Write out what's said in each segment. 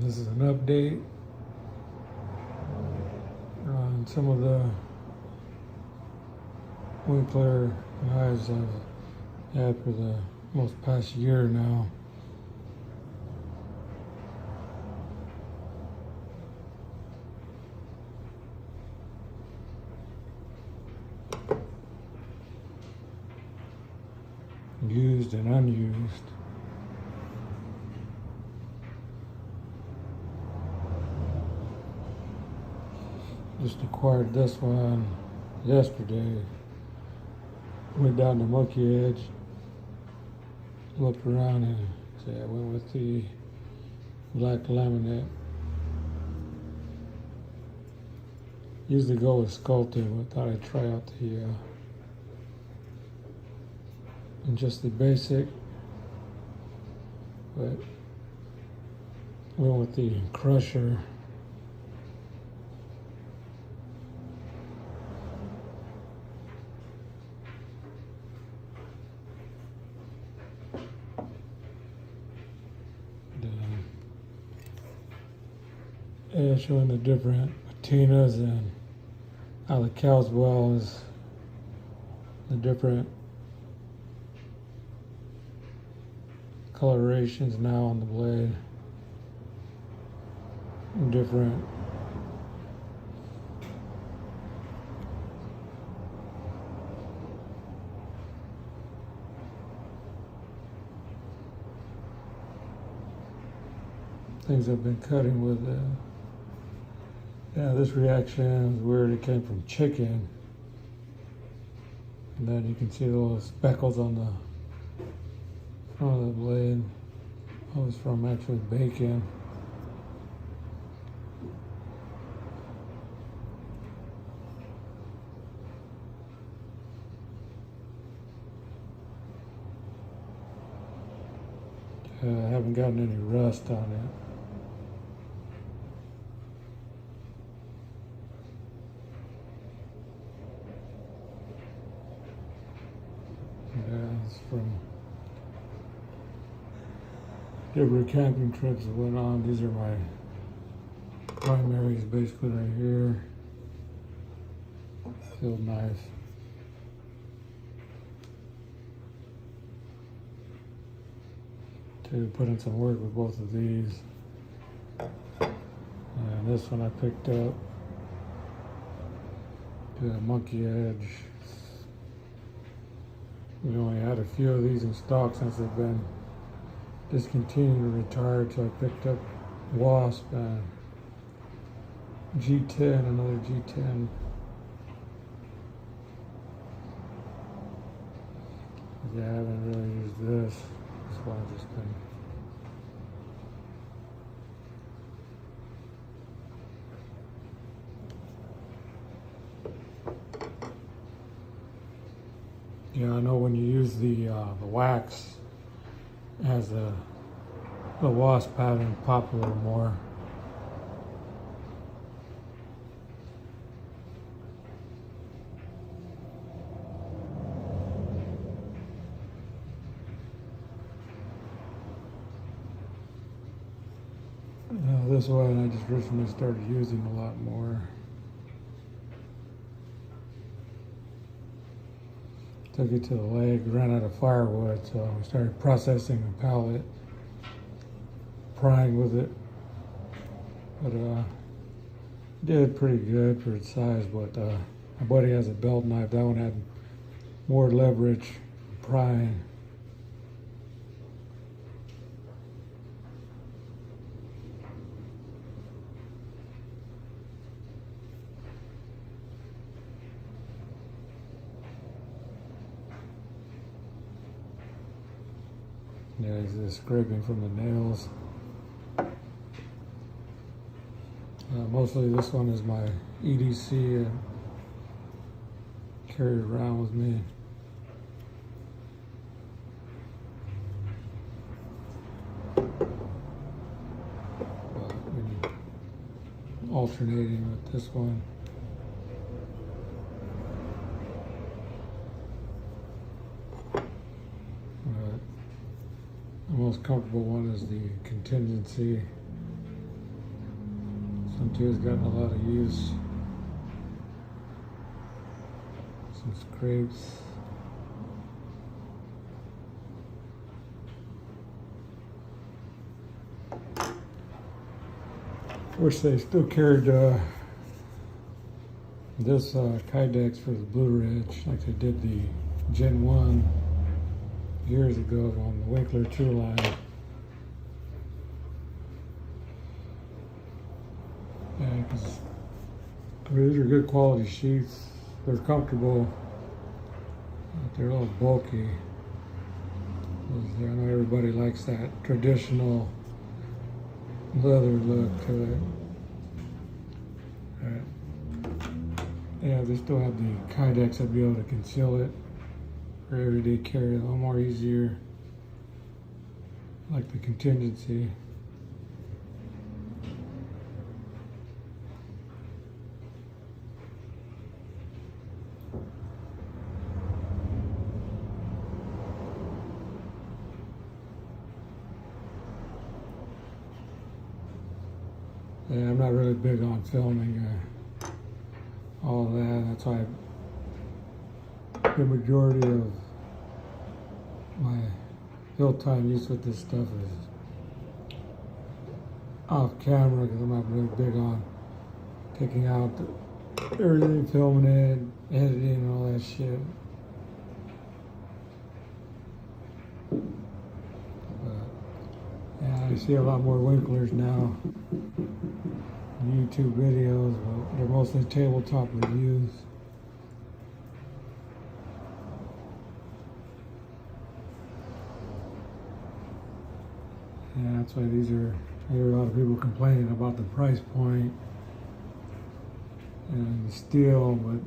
This is an update on some of the Winkler knives I've had for the most past year now. Used and unused. Just acquired this one yesterday. Went down to Monkey Edge, looked around, and I went with the black laminate. Usually go with sculpted, but thought I'd try out the and just the basic, but went with the crusher. Showing the different patinas and how the cow's well is the different colorations now on the blade, different things I've been cutting with. Yeah, this reaction is weird. It came from chicken, and then you can see the little speckles on the front of the blade. That was from actually bacon. I haven't gotten any rust on it. Yeah, it's from different camping trips that went on. These are my primaries basically right here. Field knife. To put in some work with both of these. And this one I picked up. The Monkey Edge. We only had a few of these in stock since they've been discontinued or retired, so I picked up Wasp and G10, another G10. Yeah, I haven't really used this. This one I've just been yeah, I know when you use the wax, it has the wasp pattern pop a little more. This one I just recently started using a lot more. Took it to the lake, ran out of firewood, so I started processing a pallet, prying with it. But did pretty good for its size. But my buddy has a belt knife. That one had more leverage, prying. Yeah, he's just scraping from the nails. Mostly this one is my EDC and carry it around with me. Alternating with this one. The most comfortable one is the contingency. Some too has gotten a lot of use. Some scrapes. Wish they still carried this Kydex for the Blue Ridge like they did the Gen 1 years ago on the Winkler 2 line. Yeah, because these are good quality sheets. They're comfortable, but they're a little bulky. I know everybody likes that traditional leather look to it. Yeah, they still have the Kydex that'd be able to conceal it for everyday carry, a little more easier. Like the contingency. Yeah, I'm not really big on filming all that. That's why the majority of my hill time use with this stuff is off camera, because I'm not really big on picking out everything, filming it, editing, and all that shit. But yeah, I see a lot more Winklers now. YouTube videos, but they're mostly tabletop reviews. Yeah, that's why these are, I hear a lot of people complaining about the price point and the steel, but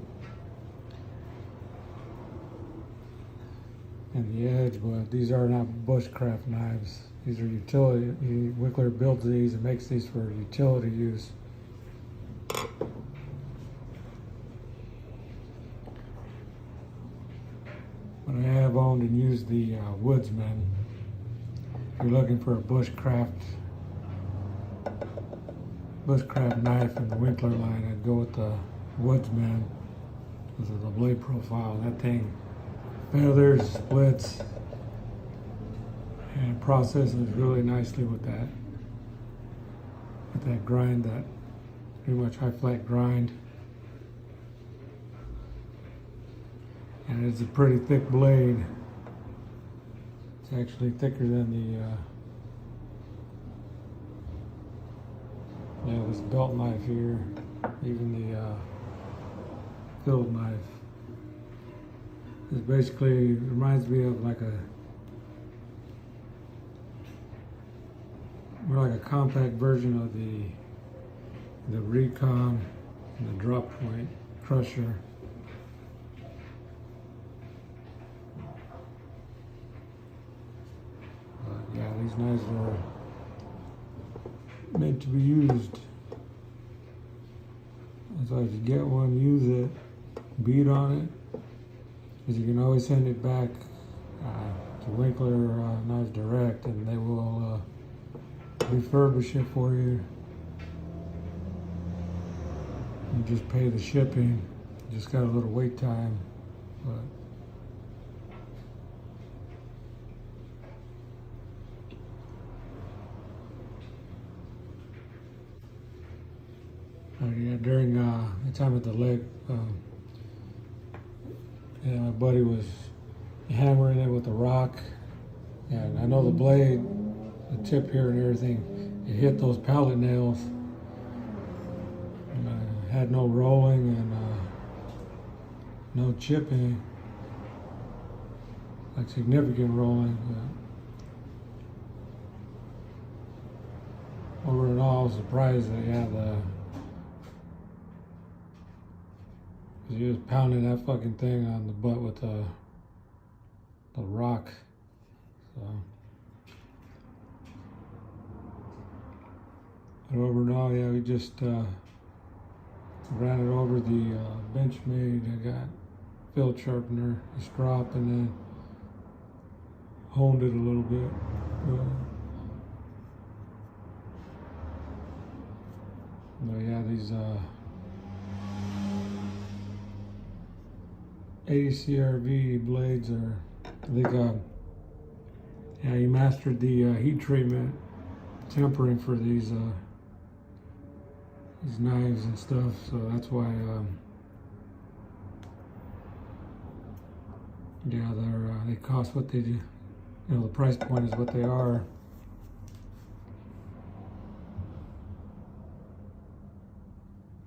and the edge, but these are not bushcraft knives. These are utility. Winkler builds these and makes these for utility use. But I have owned and used the Woodsman. If you're looking for a bushcraft knife in the Winkler line, I'd go with the Woodsman because of the blade profile. That thing feathers, splits, and processes really nicely with that grind, that pretty much high flat grind. And it's a pretty thick blade. It's actually thicker than the this belt knife here, even the field knife. It basically reminds me of like a more like a compact version of the Recon and the drop point crusher. Yeah, these knives are meant to be used. So if you get one, use it, beat on it, because you can always send it back to Winkler Knives Direct, and they will refurbish it for you. You just pay the shipping. Just got a little wait time, but yeah, during the time at the leg, yeah, my buddy was hammering it with a rock, and I know the blade, the tip here and everything, it hit those pallet nails, and I had no rolling and no chipping, like significant rolling. But overall, I was surprised that he was pounding that fucking thing on the butt with the rock. So, but overall, yeah, we just ran it over the Benchmade. I got field sharpener, a strop, and then honed it a little bit. But yeah, these 80 CRV blades are, I think, yeah, he mastered the heat treatment tempering for these knives and stuff, so that's why yeah, they cost what they do. You know, the price point is what they are.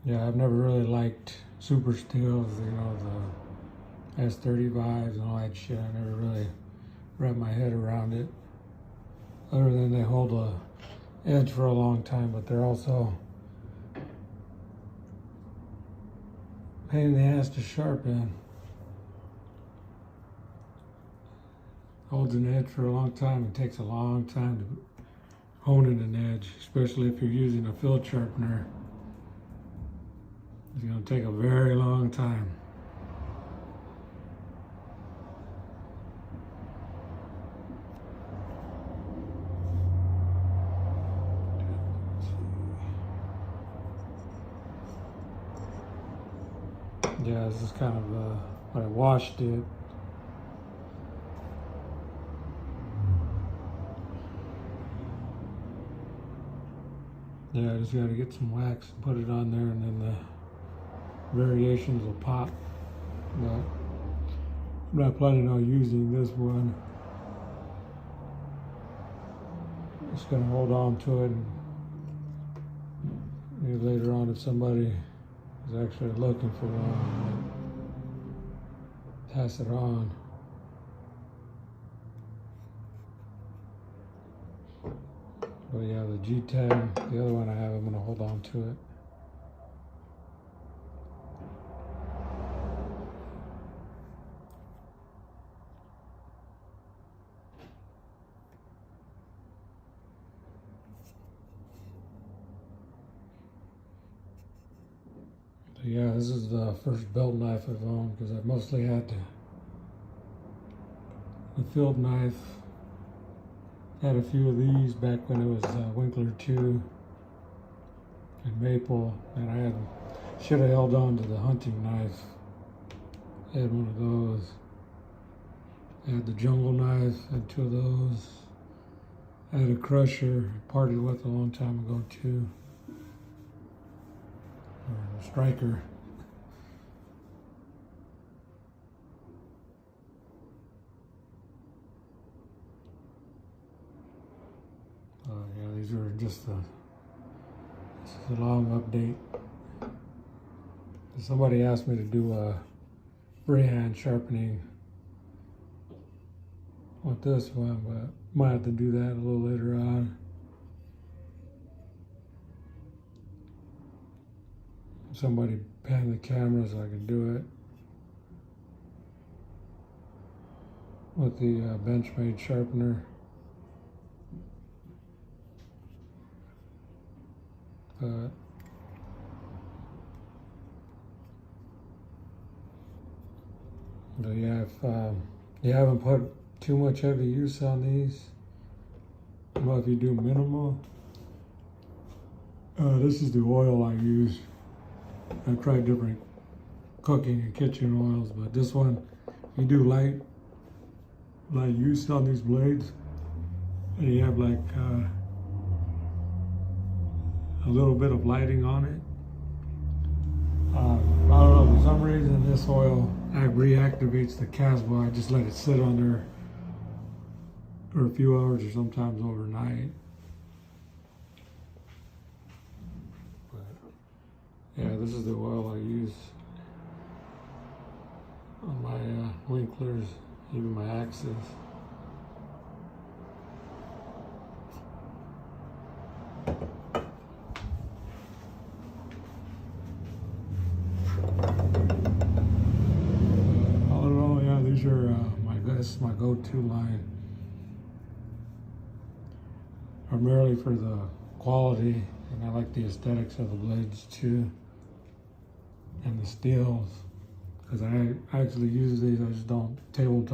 Yeah, I've never really liked super steels, you know, the S35s and all that shit. I never really wrapped my head around it. Other than they hold a edge for a long time, but they're also pain in the ass to sharpen. Holds an edge for a long time. It takes a long time to hone in an edge, especially if you're using a field sharpener. It's going to take a very long time. Yeah, this is kind of when I washed it. Yeah, I just got to get some wax and put it on there, and then the variations will pop. But I'm not planning on using this one. Just gonna hold on to it, and maybe later on, if somebody is actually looking for one, pass it on. But yeah, the G10, the other one I have, I'm gonna hold on to it. So yeah, this is the first belt knife I've owned, because I've mostly had the field knife. Had a few of these back when it was Winkler 2 and maple, and I should have held on to the hunting knife. I had one of those. I had the jungle knife, had 2 of those. I had a crusher, parted with a long time ago too. Or a striker. Yeah, these are just this is a long update. Somebody asked me to do a freehand sharpening with this one, but might have to do that a little later on. Somebody pan the camera so I can do it with the Benchmade sharpener. But yeah, if you haven't put too much heavy use on these, well, if you do minimal, this is the oil I use. I've tried different cooking and kitchen oils, but this one, you do light use on these blades, and you have like a little bit of lighting on it. I don't know, for some reason this oil reactivates the Casbah. I just let it sit on there for a few hours or sometimes overnight. But yeah, this is the oil I use on my Winklers, even my axes. These are this is my go-to line, primarily for the quality, and I like the aesthetics of the blades too, and the steels, because I actually use these. I just don't tabletop.